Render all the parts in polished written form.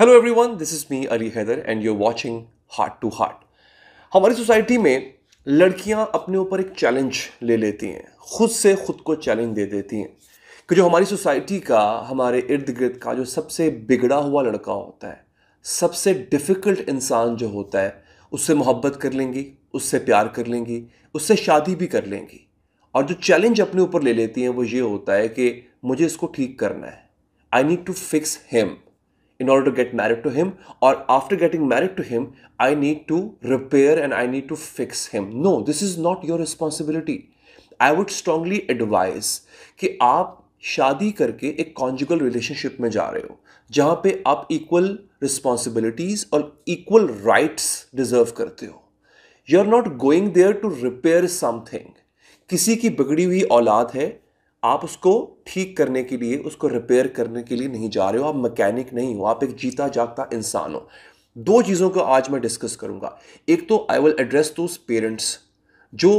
Hello everyone, this is me Ali Haider and you are watching heart to heart. हमारी society में लड़कियां अपने ऊपर एक चैलेंज ले लेती हैं, खुद से खुद को चैलेंज दे देती हैं कि जो हमारी सोसाइटी का, हमारे इर्द गिर्द का जो सबसे बिगड़ा हुआ लड़का होता है, सबसे डिफ़िकल्ट इंसान जो होता है, उससे मोहब्बत कर लेंगी, उससे प्यार कर लेंगी, उससे शादी भी कर लेंगी। और जो चैलेंज अपने ऊपर ले लेती हैं वो ये होता है कि मुझे इसको ठीक करना है, I need to fix him in order to get married to him, or after getting married to him I need to repair and I need to fix him. No, this is not your responsibility. I would strongly advise कि आप शादी करके एक conjugal relationship में जा रहे हो जहां पे आप इक्वल रिस्पॉन्सिबिलिटीज और इक्वल राइट्स डिजर्व करते हो। You are not going there to repair something. किसी की बिगड़ी हुई औलाद है, आप उसको ठीक करने के लिए, उसको रिपेयर करने के लिए नहीं जा रहे हो। आप मैकेनिक नहीं हो, आप एक जीता जागता इंसान हो। दो चीज़ों को आज मैं डिस्कस करूंगा। एक तो I will address those parents जो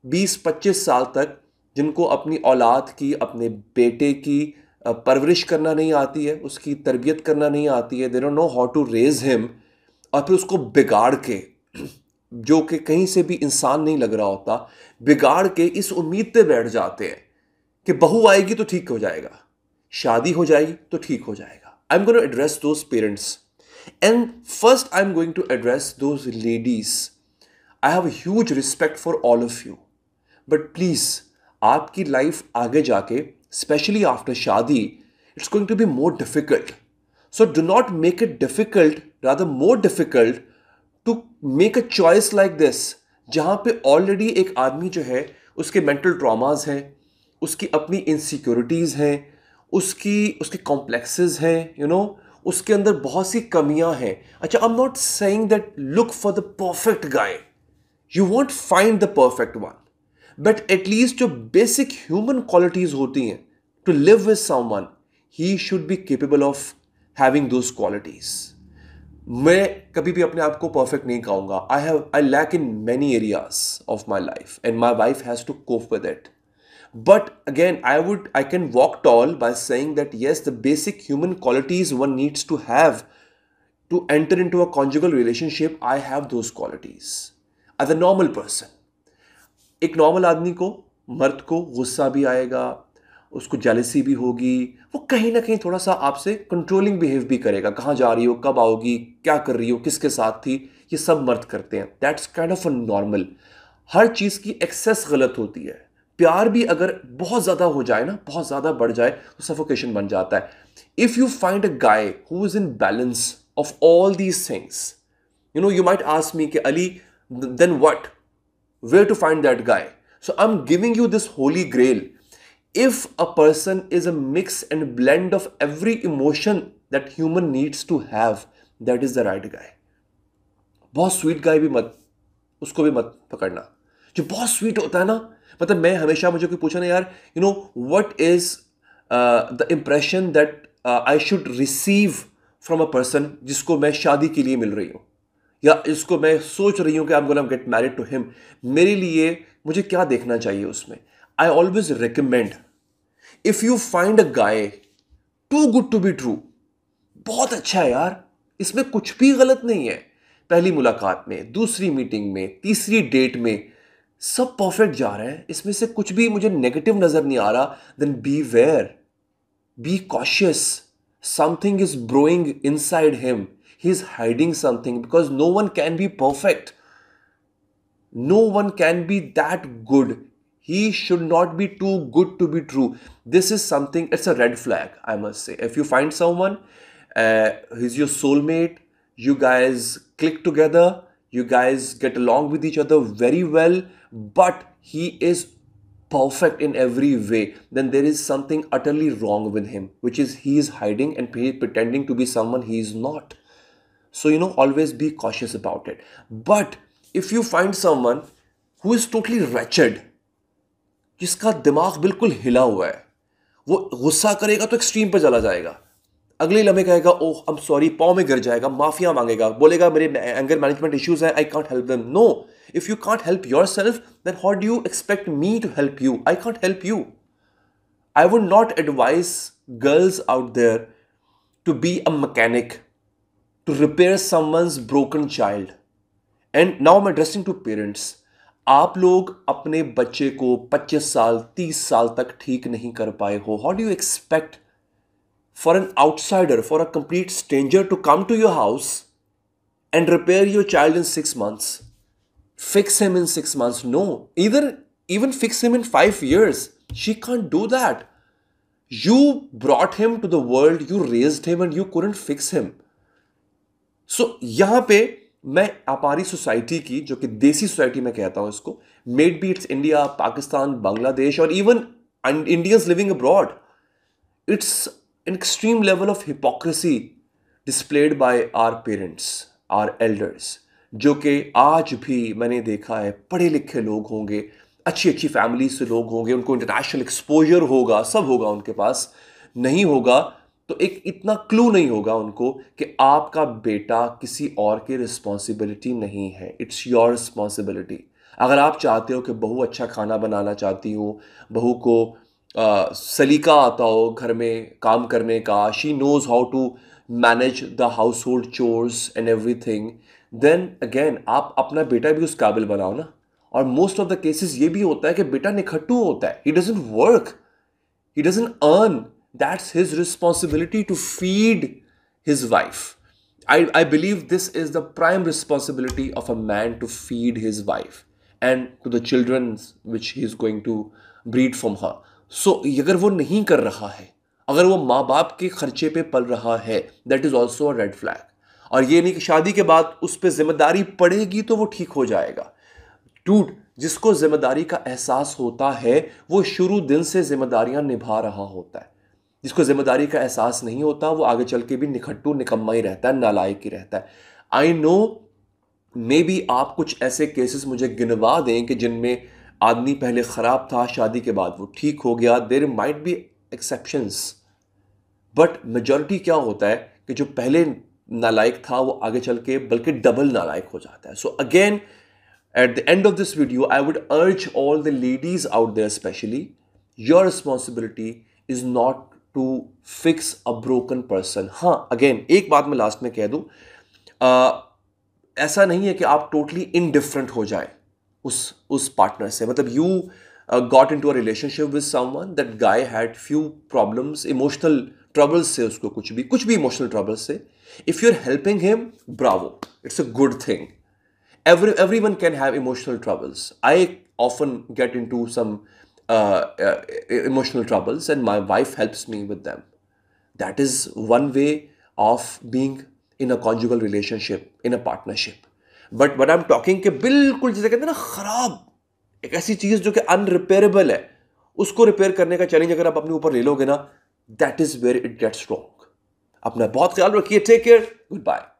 20-25 साल तक, जिनको अपनी औलाद की, अपने बेटे की परवरिश करना नहीं आती है, उसकी तरबियत करना नहीं आती है, they don't know how to raise him, और फिर उसको बिगाड़ के, जो कि कहीं से भी इंसान नहीं लग रहा होता, बिगाड़ के इस उम्मीद पे बैठ जाते हैं कि बहू आएगी तो ठीक हो जाएगा, शादी हो जाएगी तो ठीक हो जाएगा। I am going to address those parents and first I am going to address those ladies. I have huge respect for all of you, but please आपकी लाइफ आगे जाके, स्पेशली आफ्टर शादी, it's going to be more difficult. So do not make it difficult, rather more difficult to make a choice like this, जहां पे already एक आदमी जो है उसके मेंटल ट्रॉमाज हैं, उसकी अपनी इनसिक्योरिटीज़ हैं, उसकी उसके कॉम्प्लेक्सेस हैं, उसके अंदर बहुत सी कमियां हैं। अच्छा, I am not saying that look for the perfect guy, you won't find the perfect one, but at least जो बेसिक ह्यूमन क्वालिटीज होती हैं to live with someone, he should be capable of having those qualities. मैं कभी भी अपने आप को perfect नहीं कहूंगा। I lack in many areas of my life and my wife has to cope with it. But again, I can walk tall by saying that yes, the basic human qualities one needs to have to enter into a conjugal relationship, I have those qualities. As a normal person, एक normal आदमी को, मर्द को गुस्सा भी आएगा, उसको jealousy भी होगी, वो कहीं ना कहीं थोड़ा सा आपसे कंट्रोलिंग बिहेव भी करेगा। कहाँ जा रही हो, कब आओगी, क्या कर रही हो, किसके साथ थी, ये सब मर्द करते हैं। That's kind of a normal. हर चीज़ की एक्सेस गलत होती है। प्यार भी अगर बहुत ज़्यादा हो जाए ना, बहुत ज़्यादा बढ़ जाए, तो सफोकेशन बन जाता है। If you find a guy who is in balance of all these things, you might ask me, Ali, then what? Where to find that guy? So I'm giving you this holy grail. If a person is a mix and blend of every emotion that human needs to have, that is the right guy. बहुत sweet guy भी मत, उसको भी मत पकड़ना। जो बहुत sweet होता है ना, मतलब मैं हमेशा, मुझे कोई पूछा ना, यार what is the impression that I should receive from a person जिसको मैं शादी के लिए मिल रही हूँ, या जिसको मैं सोच रही हूँ कि I am gonna get married to him, मेरे लिए मुझे क्या देखना चाहिए उसमें? I always recommend, if you find a guy too good to be true, बहुत अच्छा है यार, इसमें कुछ भी गलत नहीं है, पहली मुलाकात में, दूसरी मीटिंग में, तीसरी डेट में, सब परफेक्ट जा रहे हैं, इसमें से कुछ भी मुझे नेगेटिव नजर नहीं आ रहा, then beware, be cautious, something is brewing inside him, he is hiding something, because no one can be perfect, no one can be that good, he should not be too good to be true. This is something, it's a red flag, I must say. If you find someone, he's your soulmate, you guys click together, you guys get along with each other very well, but he is perfect in every way, then there is something utterly wrong with him, which is he is hiding and pretending to be someone he is not. So always be cautious about it. But if you find someone who is totally wretched, जिसका दिमाग बिल्कुल हिला हुआ है, वो गुस्सा करेगा तो एक्सट्रीम पे चला जाएगा, अगले लम्हे कहेगा ओह आई एम सॉरी, पाँव में गिर जाएगा, माफिया मांगेगा, बोलेगा मेरे एंगर मैनेजमेंट इश्यूज हैं, I can't help them. No, if you can't help yourself, then how do you expect me to help you? I can't help you. I would not advise girls out there to be a mechanic, to repair someone's broken child. And now I'm addressing to parents. आप लोग अपने बच्चे को 25 साल 30 साल तक ठीक नहीं कर पाए हो. How do you expect for an outsider, for a complete stranger to come to your house and repair your child in 6 months? Fix him in 6 months? No. Even fix him in 5 years. She can't do that. You brought him to the world, you raised him and you couldn't fix him. So यहां पे मैं हमारी society की, जो कि देसी society में कहता हूं इसको, maybe it's India, Pakistan, Bangladesh और even Indians living abroad, it's an extreme level of hypocrisy displayed by our parents, our elders, जो कि आज भी मैंने देखा है पढ़े लिखे लोग होंगे, अच्छी अच्छी फैमिली से लोग होंगे, उनको इंटरनेशनल एक्सपोजर होगा, सब होगा उनके पास, नहीं होगा तो एक इतना क्लू नहीं होगा उनको कि आपका बेटा किसी और की रिस्पॉन्सिबिलिटी नहीं है. It's your responsibility. अगर आप चाहते हो कि बहू अच्छा खाना बनाना चाहती हो, बहू को सलीका आता हो घर में काम करने का, she knows how to manage the household chores and everything, then again आप अपना बेटा भी उस काबिल बनाओ ना. और मोस्ट ऑफ द केसेस ये भी होता है कि बेटा निखट्टू होता है, he doesn't work, he doesn't earn, that's his responsibility to feed his wife. I believe this is the prime responsibility of a man, to feed his wife and to the children which he is going to breed from her. So अगर वो नहीं कर रहा है, अगर वो माँ बाप के खर्चे पे पल रहा है, that is also a red flag. और ये नहीं कि शादी के बाद उस पर जिम्मेदारी पड़ेगी तो वो ठीक हो जाएगा. डूड, जिसको जिम्मेदारी का एहसास होता है वो शुरू दिन से जिम्मेदारियां निभा रहा होता है. जिसको जिम्मेदारी का एहसास नहीं होता वो आगे चल के भी निखट्टू निकम्मा ही रहता है, नालायक ही रहता है. आई नो मे बी आप कुछ ऐसे केसेस मुझे गिनवा दें कि जिनमें आदमी पहले ख़राब था, शादी के बाद वो ठीक हो गया. There might be exceptions, but majority क्या होता है कि जो पहले नालायक था वो आगे चल के बल्कि डबल नालायक हो जाता है. So again, at the end of this video, I would urge all the ladies out there especially, your responsibility is not to fix a broken person. हाँ, again, एक बात मैं लास्ट में कह दूँ, ऐसा नहीं है कि आप टोटली इनडिफरेंट हो जाए उस पार्टनर से. मतलब you got into a relationship with someone, that guy had few problems, emotional troubles से, उसको कुछ भी इमोशनल ट्रबल्स से. If you are helping him, bravo, it's a good thing. Everyone can have emotional troubles. I often get into some emotional troubles and my wife helps me with them. That is one way of being in a conjugal relationship, in a partnership. But what I'm talking कि बिल्कुल जैसे कहते हैं ना खराब, एक ऐसी चीज जो कि अनरिपेयरेबल है, उसको रिपेयर करने का चैलेंज अगर आप अपने ऊपर ले लोगे ना, that is where it gets wrong. अपना बहुत ख्याल रखिए. Take care. Good bye.